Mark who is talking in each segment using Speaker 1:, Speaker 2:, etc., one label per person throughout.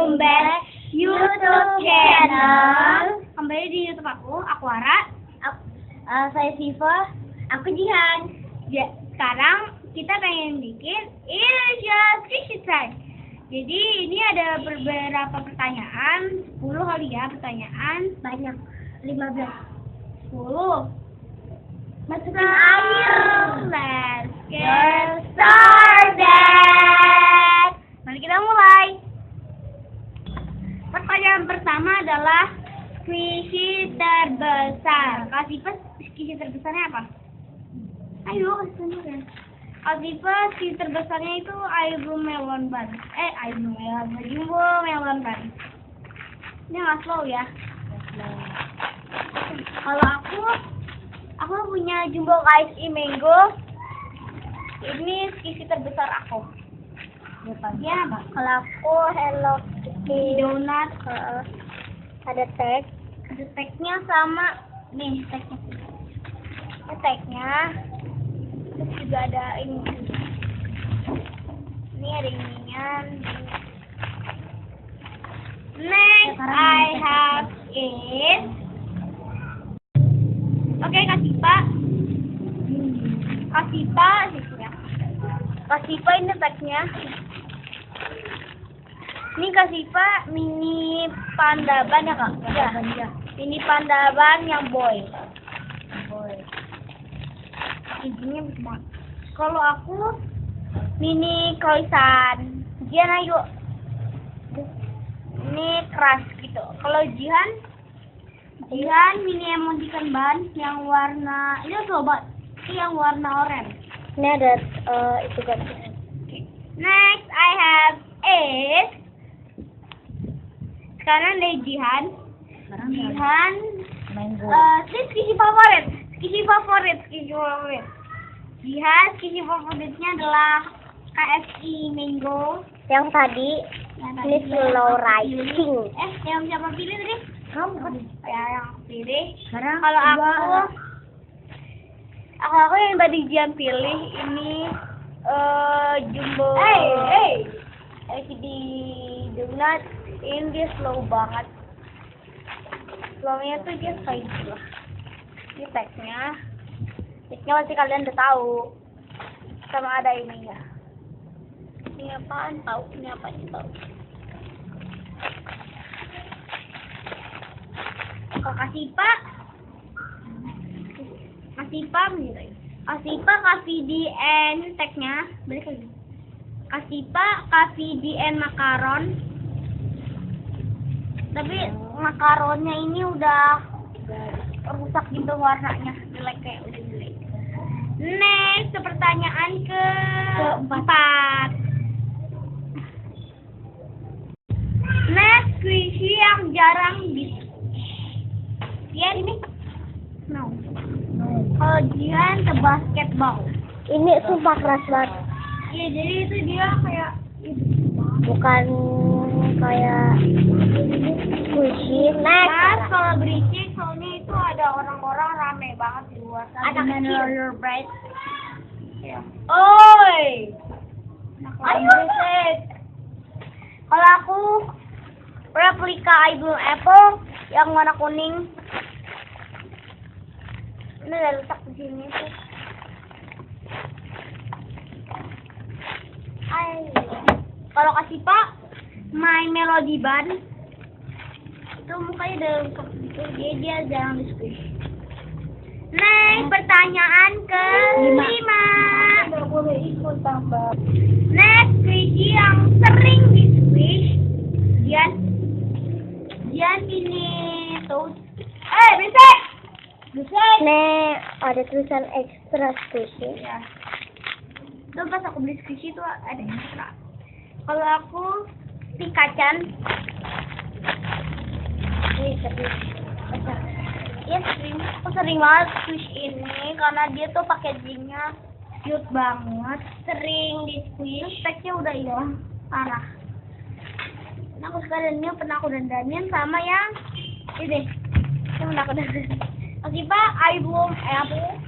Speaker 1: welcome back YouTube channel. Kembali di YouTube aku Ara.
Speaker 2: Saya Siva. Aku Jihan.
Speaker 1: Ya, sekarang kita pengen bikin Indonesia Squishy Time. Jadi ini ada beberapa pertanyaan, 10 kali ya pertanyaan.
Speaker 2: Banyak, 15.
Speaker 1: 10.
Speaker 2: Masukin air.
Speaker 1: Let's get started. Mari kita mulai. Pertanyaan pertama adalah squishy terbesar. Kasih pas squishy terbesarnya apa? Ayo kasih tunjuk ya. Kasih pas squishy terbesarnya itu Aibo melon bun. Jumbo melon bun. Ini nggak slow ya. Kalau aku punya jumbo ice mango. Ini squishy terbesar aku. Ya, apa?
Speaker 2: Kalau aku Hello Kitty
Speaker 1: Donut.
Speaker 2: Ada tag.
Speaker 1: Ada tagnya sama nih tagnya. Ini tagnya. Terus juga ada ini. Ini ada ininya. Next I have is. Oke, kasih Pak. Kasih Pak ini tagnya. Ini kasih Pak mini pandaban ya Kak? Ya. Mini pandaban yang boy. Izinnya besar. Kalau aku mini croissant. Jihan ayo. Ini keras gitu. Kalau Jihan mini emoticon ban yang warna ini coba yang warna oranye.
Speaker 2: Ini ada itu kan.
Speaker 1: Next I have is sekarang dari Jihan.
Speaker 2: Mango.
Speaker 1: Squishy favorit. Jihan squishy favoritnya adalah KFC mango.
Speaker 2: Yang tadi ini slow rising.
Speaker 1: Yang siapa pilih tadi?
Speaker 2: Kamu kan?
Speaker 1: Ya, yang aku pilih.
Speaker 2: Sekarang
Speaker 1: Kalau aku yang tadi Jihan pilih ini jumbo. di donut ini dia slow banget. Slownya tuh dia kayak gitu lah. Ini tagnya pasti kalian udah tahu. Sama ada ininya. Ini apaan tahu? Ini apaan tahu? Kalau kasih Pak kasih DN tagnya balik lagi. Kasih Pak kasih DN makaron. Tapi makaronnya ini udah rusak gitu warnanya, jelek kayak udah jelek. Next pertanyaan keempat. Next squishy yang jarang Jihan ini? No. Kalau Jihan ke basketball.
Speaker 2: Ini sumpah keras banget.
Speaker 1: Iya, jadi itu dia kayak
Speaker 2: Bukan kayak squishy.
Speaker 1: Next kalau berisik, soalnya itu ada orang-orang rame banget di luar.
Speaker 2: Anak kecil.
Speaker 1: Rollerblade. Ya. Oi. Ayo berisik. Kalau aku replika iBloom Apple yang warna kuning. Ini udah rusak di sini tuh. Kalau kasih Pak My Melody Bun itu mukanya udah rusak gitu, dia jarang di squish. Next pertanyaan ke-5.
Speaker 2: Nggak boleh ikut tambah.
Speaker 1: Next squishy yang sering di squish. Jihan ini tuh. Bisik.
Speaker 2: Nih ada tulisan extra squishy.
Speaker 1: Ya. Itu pas aku beli squishy itu ada extra. Kalau aku Pikachu.
Speaker 2: Ini serius.
Speaker 1: Iya sering banget squish ini karena dia tuh packagingnya cute banget. Sering di squish. Tagnya udah hilang parah. Nah, aku sekarang ini pernah aku dandanin sama yang ini. Yang pernah aku dandanin. Oke Pak, iBloom Apple.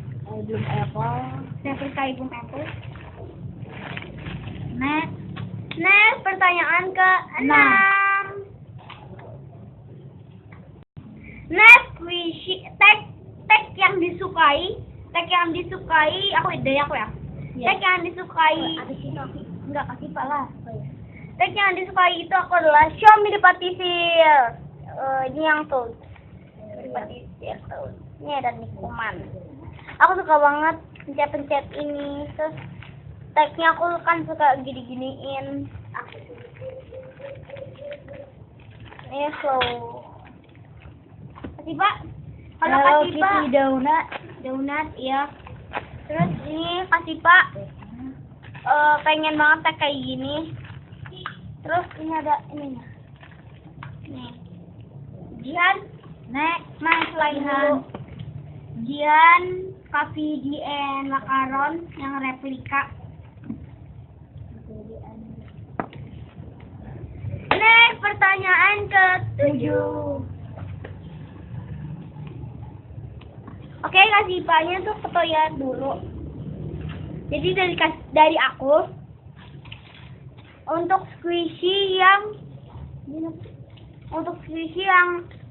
Speaker 1: Replika iBloom Apple. Next pertanyaan ke-6. disukai, tag yang disukai, aku ya. Tag yang disukai, enggak kasih pala. Tag yang disukai itu aku adalah Xiaomi di Patisir. Ini yang tuh. Patisir tuh. Ini ada Nikuman. Aku suka banget pencet-pencet ini. Terus tagnya aku kan suka gini-giniin. Ini slow. Kasih Pak. Kalau kasih Pak. Donat ya. Terus ini kasih Pak. Pengen banget tag kayak gini. Terus ini ada ininya. Nih. Jihan. Mas Laihan. Jihan, Coffee DN Lakaron yang replika. Next, pertanyaan ke-7. Oke, kasih Paknya tuh fotonya dulu. Jadi dari aku untuk squishy yang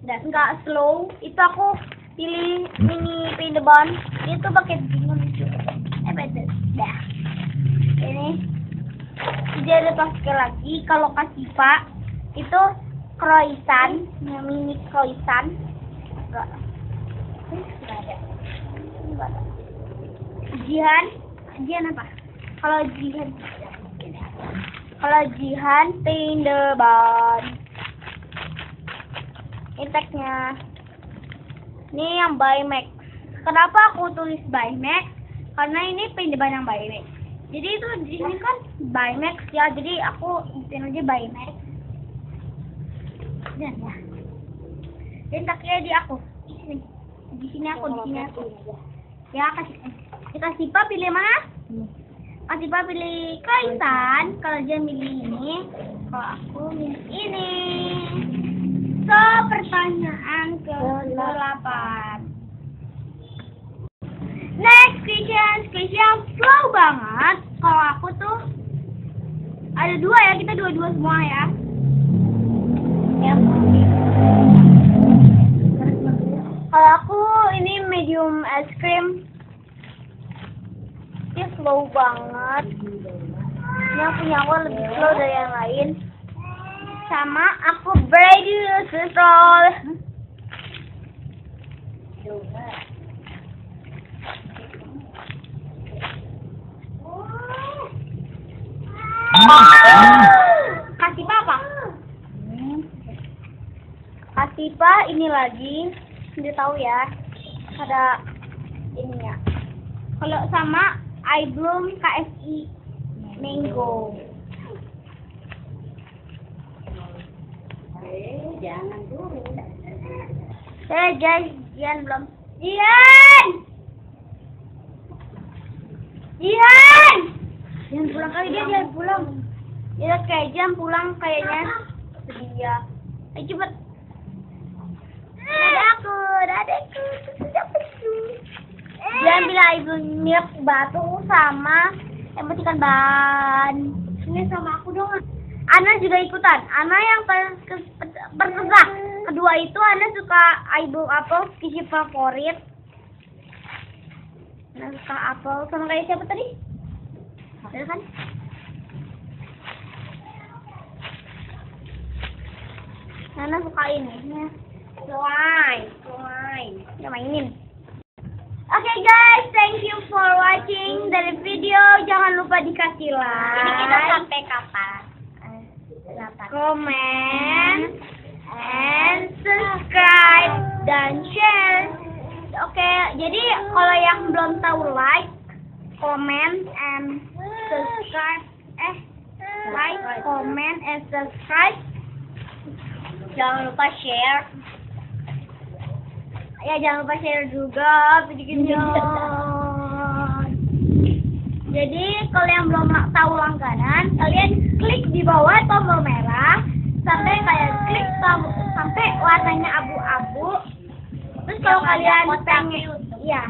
Speaker 1: enggak slow, itu aku pilih mini paint the bond. Itu pakai bingung juga. Betul. Dah. Ini jadi pakai lagi. Kalau kasih Pak itu croissant, mini croissant. Enggak ada. Jihan apa? Kalau Jihan paint the bond. Ini tagnya. Ini yang by Max. Kenapa aku tulis by Max? Karena ini paint the bond yang by Max. Jadi itu di sini kan by Max ya. Jadi aku bikin aja by Max. Dan ya. Dan tagnya di aku. Di sini aku. Ya kasih Pak pilih mana? Kasih Pak pilih croissant. Kalau dia milih ini, kalau aku milih ini. So, pertanyaan ke-8. Next question yang slow banget. Kalau aku tuh ada 2 ya, kita dua semua ya. Kalau aku ini medium es krim. Dia slow banget. Yang punya aku lebih slow dari yang lain. Sama aku ready to roll. Kasih apa? Kasih Pak ini lagi. Dia tahu ya. Ada ininya. Kalau sama iBloom KSI Mango. Jangan dulu. Jihan belum. Jihan pulang kali dia pulang. Dia kayak jam pulang kayaknya. Sedih ya. Ayo cepet. Adekku. Jangan bilang ibu milk batu sama emotikan ban. Ini sama aku dong. Ana juga ikutan. Ana yang pertama. Kedua itu Ana suka ibu apel, kisi favorit. Ana suka apel sama kayak siapa tadi? Ada kan? Ana suka ini. Slime. Kita mainin. Okay guys, thank you for watching dari video. Jangan lupa dikasih like. Ini kita sampai kapan? Comment and subscribe dan share. Oke, jadi kalau yang belum tahu like, comment and subscribe. Like, comment and subscribe. Jangan lupa share. Ya jangan lupa share juga video-video. Jadi kalau yang belum tahu langganan, kalian klik di bawah tombol merah sampai kalian klik sampai warnanya abu-abu. Terus kalau kalian pengen, ya.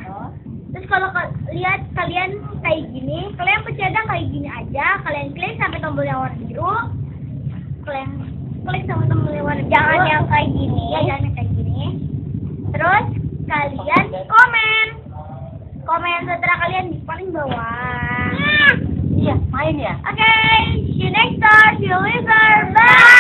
Speaker 1: Terus kalau lihat kalian kayak gini, kalian pencet kayak gini aja. Kalian klik sampai tombol yang warna biru. Kalian klik sampai tombol yang warna biru. Jangan yang kayak gini. Ya jangan yang kayak gini. Terus kalian komen.
Speaker 2: bawah.
Speaker 3: Iya, main ya.
Speaker 1: Oke, see you next time. See you later. Bye.